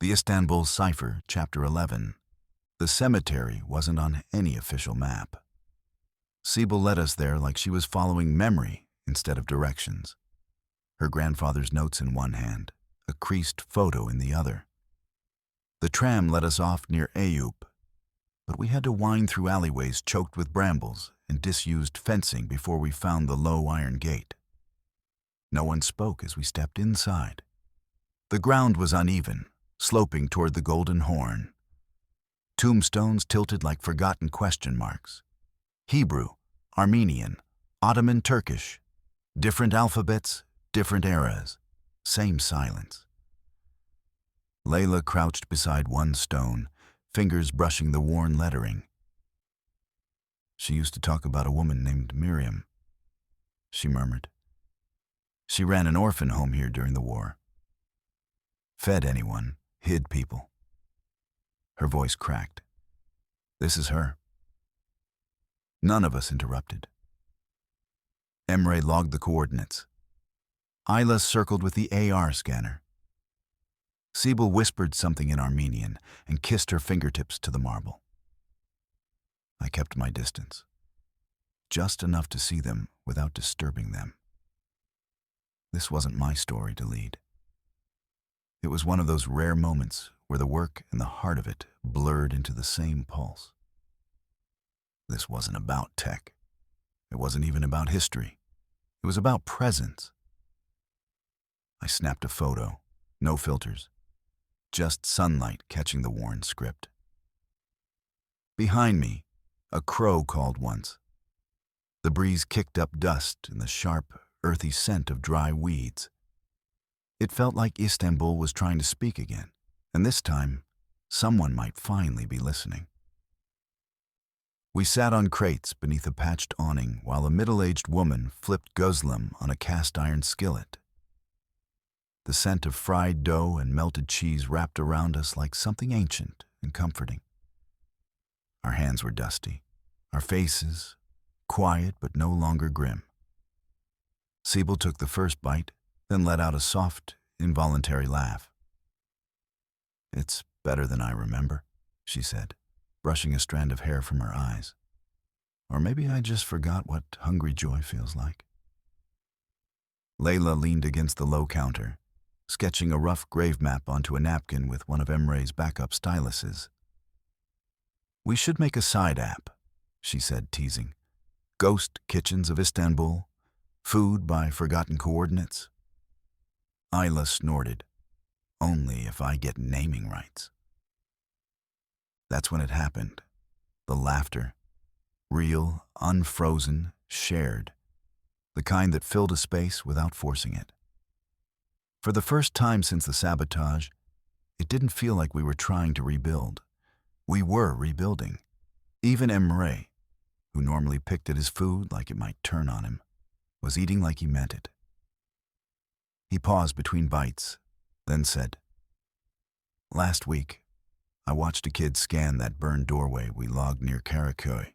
The Istanbul Cipher, Chapter 11. The cemetery wasn't on any official map. Sibyl led us there like she was following memory instead of directions. Her grandfather's notes in one hand, a creased photo in the other. The tram let us off near Eyüp, but we had to wind through alleyways choked with brambles and disused fencing before we found the low iron gate. No one spoke as we stepped inside. The ground was uneven, sloping toward the Golden Horn. Tombstones tilted like forgotten question marks. Hebrew, Armenian, Ottoman Turkish. Different alphabets, different eras. Same silence. Layla crouched beside one stone, fingers brushing the worn lettering. She used to talk about a woman named Miriam, she murmured. She ran an orphan home here during the war. Fed anyone, hid people. Her voice cracked. This is her. None of us interrupted. Emre logged the coordinates. Ayla circled with the AR scanner. Sibyl whispered something in Armenian and kissed her fingertips to the marble. I kept my distance, just enough to see them without disturbing them. This wasn't my story to lead. It was one of those rare moments where the work and the heart of it blurred into the same pulse. This wasn't about tech. It wasn't even about history. It was about presence. I snapped a photo, no filters, just sunlight catching the worn script. Behind me, a crow called once. The breeze kicked up dust and the sharp, earthy scent of dry weeds. It felt like Istanbul was trying to speak again, and this time, someone might finally be listening. We sat on crates beneath a patched awning while a middle-aged woman flipped guzlem on a cast-iron skillet. The scent of fried dough and melted cheese wrapped around us like something ancient and comforting. Our hands were dusty, our faces quiet but no longer grim. Sibyl took the first bite, then let out a soft, involuntary laugh. It's better than I remember, she said, brushing a strand of hair from her eyes. Or maybe I just forgot what hungry joy feels like. Layla leaned against the low counter, sketching a rough grave map onto a napkin with one of Emre's backup styluses. We should make a side app, she said, teasing. Ghost kitchens of Istanbul, food by forgotten coordinates. Ayla snorted. Only if I get naming rights. That's when it happened. The laughter. Real, unfrozen, shared. The kind that filled a space without forcing it. For the first time since the sabotage, it didn't feel like we were trying to rebuild. We were rebuilding. Even Emre, who normally picked at his food like it might turn on him, was eating like he meant it. He paused between bites, then said, Last week, I watched a kid scan that burned doorway we logged near Karaköy.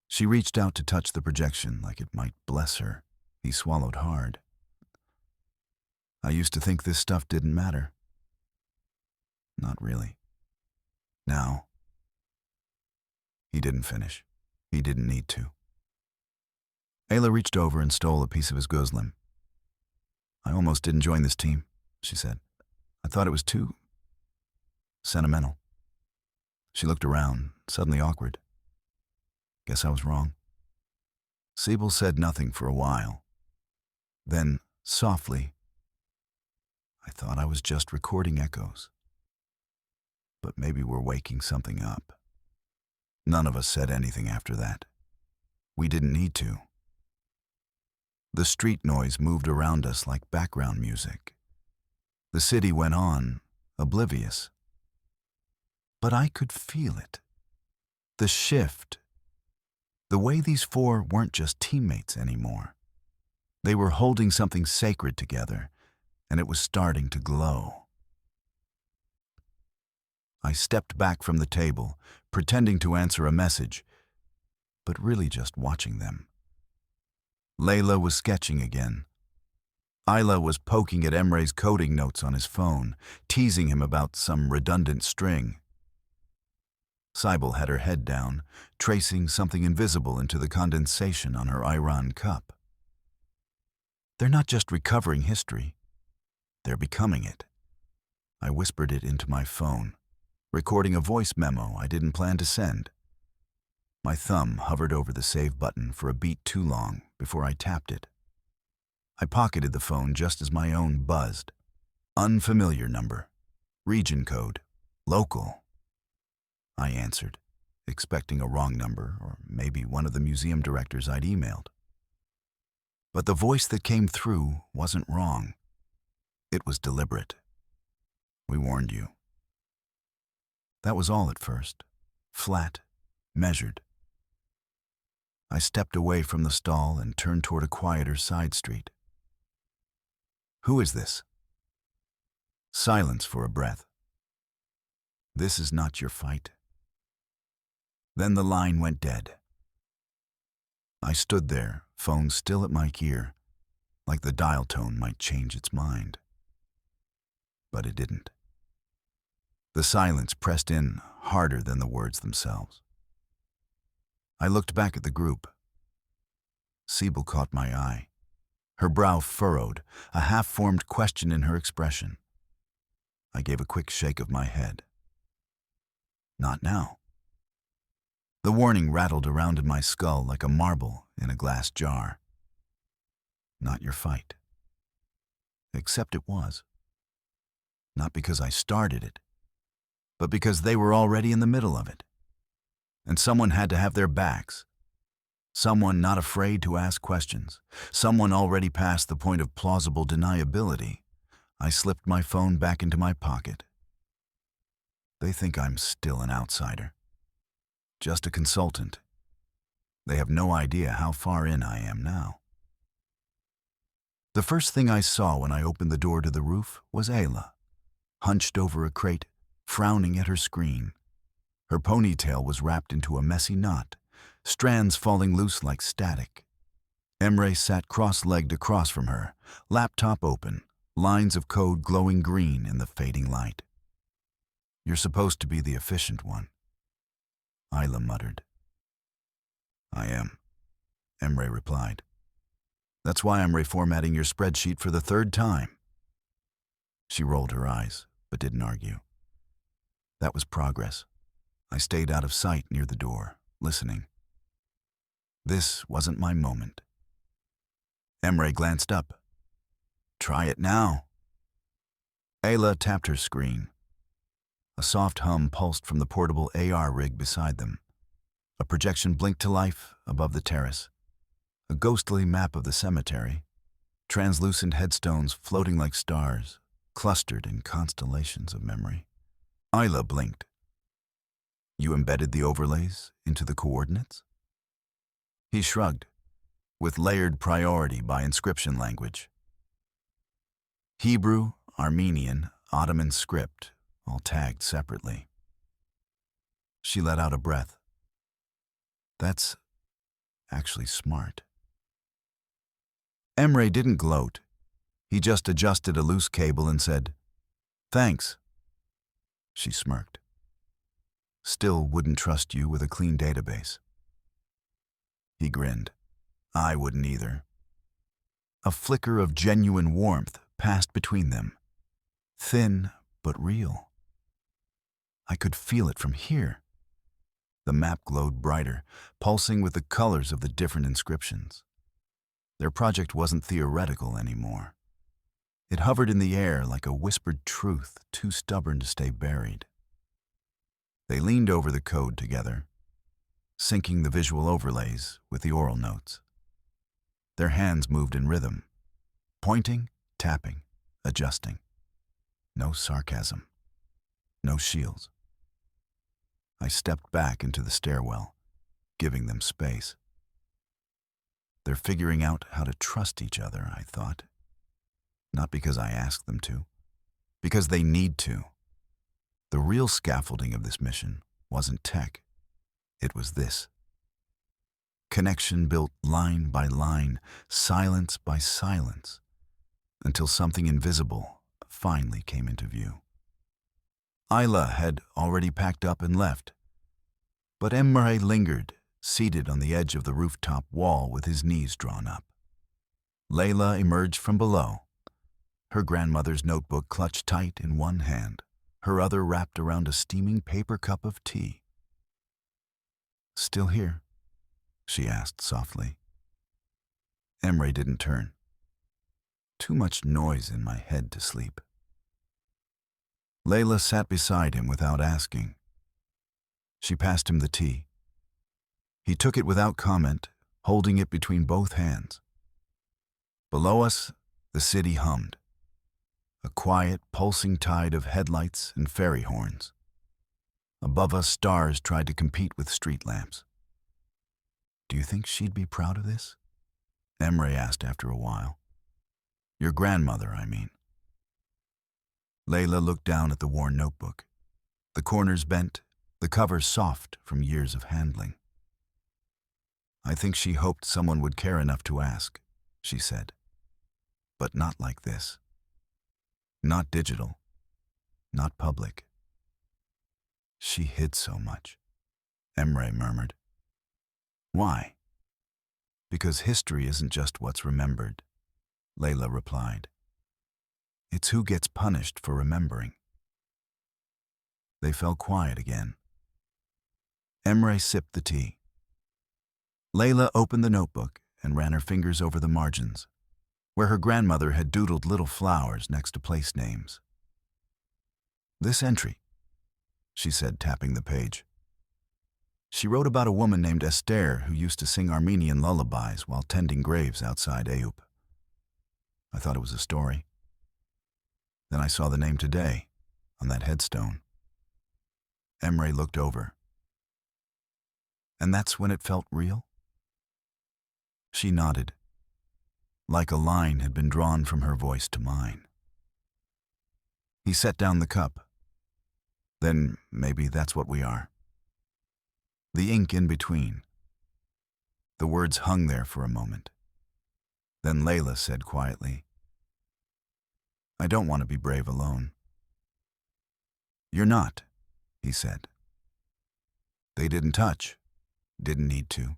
She reached out to touch the projection like it might bless her. He swallowed hard. I used to think this stuff didn't matter. Not really. Now. He didn't finish. He didn't need to. Ayla reached over and stole a piece of his guzlem. I almost didn't join this team, she said. I thought it was too sentimental. She looked around, suddenly awkward. Guess I was wrong. Sibyl said nothing for a while. Then, softly, I thought I was just recording echoes. But maybe we're waking something up. None of us said anything after that. We didn't need to. The street noise moved around us like background music. The city went on, oblivious. But I could feel it. The shift. The way these four weren't just teammates anymore. They were holding something sacred together, and it was starting to glow. I stepped back from the table, pretending to answer a message, but really just watching them. Layla was sketching again. Isla was poking at Emre's coding notes on his phone, teasing him about some redundant string. Cybele had her head down, tracing something invisible into the condensation on her Iran cup. They're not just recovering history, they're becoming it. I whispered it into my phone, recording a voice memo I didn't plan to send. My thumb hovered over the save button for a beat too long before I tapped it. I pocketed the phone just as my own buzzed. Unfamiliar number. Region code. Local. I answered, expecting a wrong number or maybe one of the museum directors I'd emailed. But the voice that came through wasn't wrong. It was deliberate. We warned you. That was all at first. Flat, measured. I stepped away from the stall and turned toward a quieter side street. Who is this? Silence for a breath. This is not your fight. Then the line went dead. I stood there, phone still at my ear, like the dial tone might change its mind. But it didn't. The silence pressed in harder than the words themselves. I looked back at the group. Cybele caught my eye. Her brow furrowed, a half-formed question in her expression. I gave a quick shake of my head. Not now. The warning rattled around in my skull like a marble in a glass jar. Not your fight. Except it was. Not because I started it, but because they were already in the middle of it. And someone had to have their backs. Someone not afraid to ask questions. Someone already past the point of plausible deniability. I slipped my phone back into my pocket. They think I'm still an outsider. Just a consultant. They have no idea how far in I am now. The first thing I saw when I opened the door to the roof was Ayla, hunched over a crate, frowning at her screen. Her ponytail was wrapped into a messy knot, strands falling loose like static. Emre sat cross-legged across from her, laptop open, lines of code glowing green in the fading light. You're supposed to be the efficient one, Ayla muttered. I am, Emre replied. That's why I'm reformatting your spreadsheet for the third time. She rolled her eyes, but didn't argue. That was progress. I stayed out of sight near the door, listening. This wasn't my moment. Emre glanced up. Try it now. Ayla tapped her screen. A soft hum pulsed from the portable AR rig beside them. A projection blinked to life above the terrace. A ghostly map of the cemetery. Translucent headstones floating like stars, clustered in constellations of memory. Ayla blinked. You embedded the overlays into the coordinates? He shrugged, with layered priority by inscription language. Hebrew, Armenian, Ottoman script, all tagged separately. She let out a breath. That's actually smart. Emre didn't gloat. He just adjusted a loose cable and said, Thanks. She smirked. Still wouldn't trust you with a clean database. He grinned. I wouldn't either. A flicker of genuine warmth passed between them. Thin, but real. I could feel it from here. The map glowed brighter, pulsing with the colors of the different inscriptions. Their project wasn't theoretical anymore. It hovered in the air like a whispered truth too stubborn to stay buried. They leaned over the code together, syncing the visual overlays with the oral notes. Their hands moved in rhythm, pointing, tapping, adjusting. No sarcasm. No shields. I stepped back into the stairwell, giving them space. They're figuring out how to trust each other, I thought. Not because I asked them to, because they need to. The real scaffolding of this mission wasn't tech. It was this. Connection built line by line, silence by silence. until something invisible finally came into view. Isla had already packed up and left, but Emre lingered, seated on the edge of the rooftop wall with his knees drawn up. Layla emerged from below, her grandmother's notebook clutched tight in one hand, her other wrapped around a steaming paper cup of tea. "Still here?" she asked softly. Emre didn't turn. Too much noise in my head to sleep. Layla sat beside him without asking. She passed him the tea. He took it without comment, holding it between both hands. Below us, the city hummed. A quiet, pulsing tide of headlights and ferry horns. Above us, stars tried to compete with street lamps. "Do you think she'd be proud of this?" Emre asked after a while. "Your grandmother, I mean." Layla looked down at the worn notebook. The corners bent, the cover soft from years of handling. "I think she hoped someone would care enough to ask," she said. "But not like this. Not digital. Not public." "She hid so much," Emre murmured. "Why?" "Because history isn't just what's remembered," Layla replied. "It's who gets punished for remembering." They fell quiet again. Emre sipped the tea. Layla opened the notebook and ran her fingers over the margins, where her grandmother had doodled little flowers next to place names. "This entry," she said, tapping the page. "She wrote about a woman named Esther who used to sing Armenian lullabies while tending graves outside Eyüp. I thought it was a story. Then I saw the name today, on that headstone." Emre looked over. "And that's when it felt real?" She nodded, like a line had been drawn from her voice to mine. He set down the cup. "Then maybe that's what we are." The ink in between. The words hung there for a moment. Then Layla said quietly, "I don't want to be brave alone." "You're not," he said. They didn't touch, didn't need to.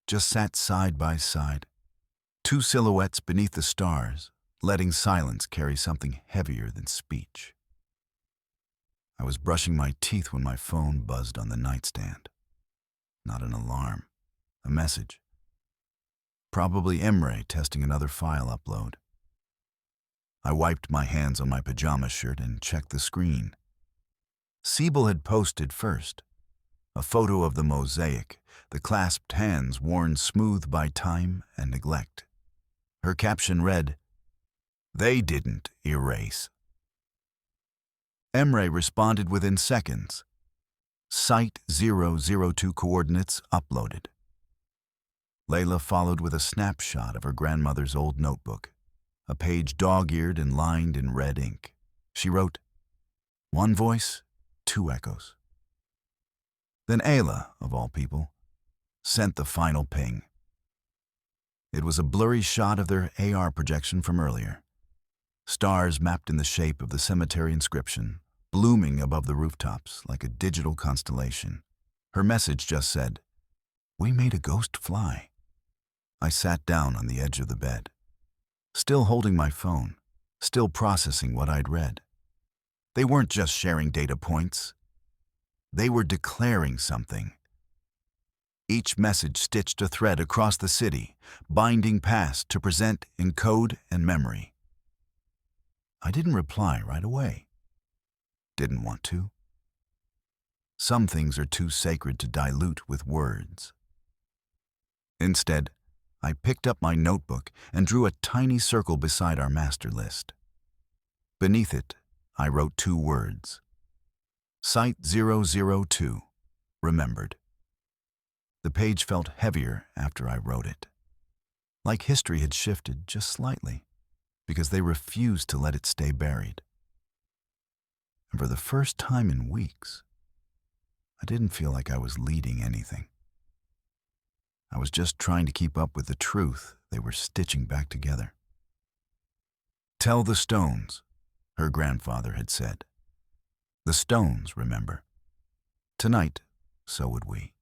Just sat side by side, two silhouettes beneath the stars, letting silence carry something heavier than speech. I was brushing my teeth when my phone buzzed on the nightstand. Not an alarm, a message. Probably Emre testing another file upload. I wiped my hands on my pajama shirt and checked the screen. Siebel had posted first, a photo of the mosaic, the clasped hands worn smooth by time and neglect. Her caption read, "They didn't erase." Emre responded within seconds. Site 002 coordinates uploaded. Layla followed with a snapshot of her grandmother's old notebook, a page dog-eared and lined in red ink. She wrote, "One voice, two echoes." Then Ayla, of all people, sent the final ping. It was a blurry shot of their AR projection from earlier. Stars mapped in the shape of the cemetery inscription, blooming above the rooftops like a digital constellation. Her message just said, "We made a ghost fly." I sat down on the edge of the bed, still holding my phone, still processing what I'd read. They weren't just sharing data points. They were declaring something. Each message stitched a thread across the city, binding past to present in code and memory. I didn't reply right away. Didn't want to. Some things are too sacred to dilute with words. Instead, I picked up my notebook and drew a tiny circle beside our master list. Beneath it, I wrote two words. Site 002, remembered. The page felt heavier after I wrote it. Like history had shifted just slightly, because they refused to let it stay buried. And for the first time in weeks, I didn't feel like I was leading anything. I was just trying to keep up with the truth they were stitching back together. Tell the stones, her grandfather had said. The stones, remember. Tonight, so would we.